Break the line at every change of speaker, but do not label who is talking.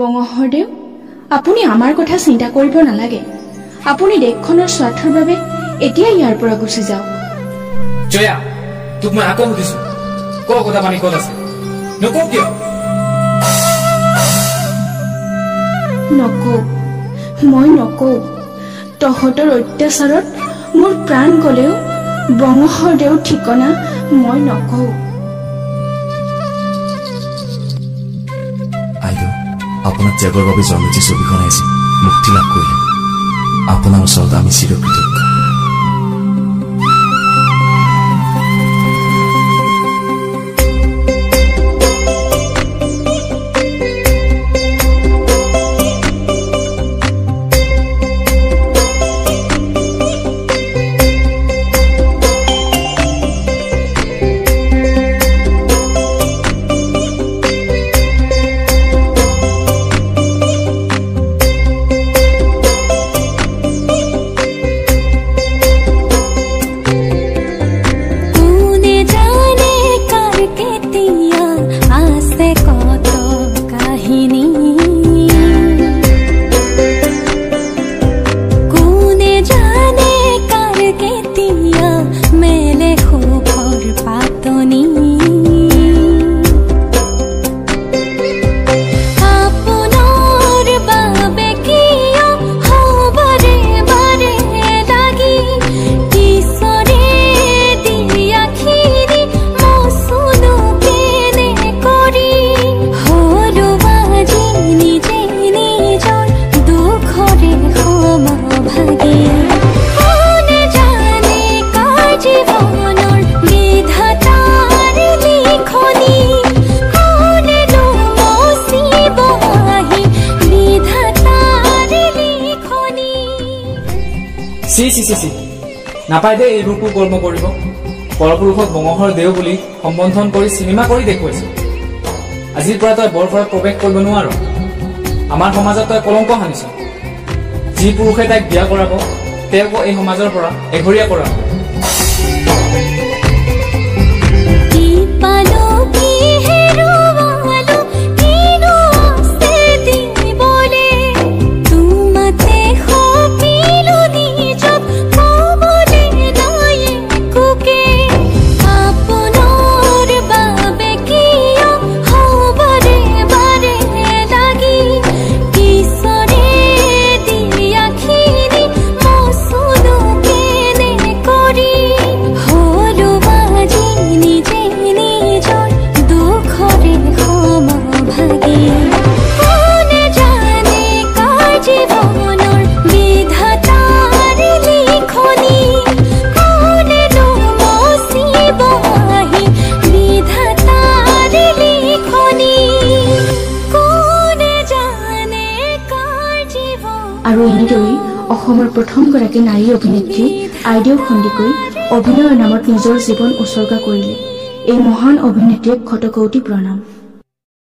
বঙহৰদেউ, আপুনি আমাৰ কথা চিন্তা কৰিব নালাগে। আপুনি দেশখনৰ স্বাৰ্থৰ বাবে এতিয়া ইয়াৰ পৰা গুচি যাওক।
জয়া, তোক মই আকৌ সুধিছো, ক কথা পানী ক'ত আছে? নকওঁ কিয়?
নকওঁ, মই নকওঁ। তহঁতৰ অত্যাচাৰত মোৰ প্ৰাণ গলেও বঙহৰদেউৰ ঠিকনা মই নকওঁ।
আইদেউ, আপোনাৰ ত্যাগৰ বাবে জন্মজী ছবিখন আহিছে, মুক্তি লাভ কৰিলে। আপোনাৰ ওচৰত আমি চিৰকৃতজ্ঞ।
নাপায় দে এইবোৰ কৰ্ম কৰিব। পৰপুৰুষক বঙহৰ দেউ বুলি সম্বোধন কৰি চিনেমা কৰি দেখুৱাইছো। আজিৰ পৰা তই বৰফৰত প্ৰৱেশ কৰিব নোৱাৰ। আমাৰ সমাজত তই কলংক সানিছ। যি পুৰুষে তাইক বিয়া কৰাব তেওঁক এই সমাজৰ পৰা এঘৰীয়া কৰাব।
আৰু এনেদৰে অসমৰ প্ৰথমগৰাকী নাৰী অভিনেত্ৰী আইদেউ সন্দিকৈ অভিনয়ৰ নামত নিজৰ জীৱন উৎসৰ্গা কৰিলে। এই মহান অভিনেত্ৰীক শতকোটি প্ৰণাম।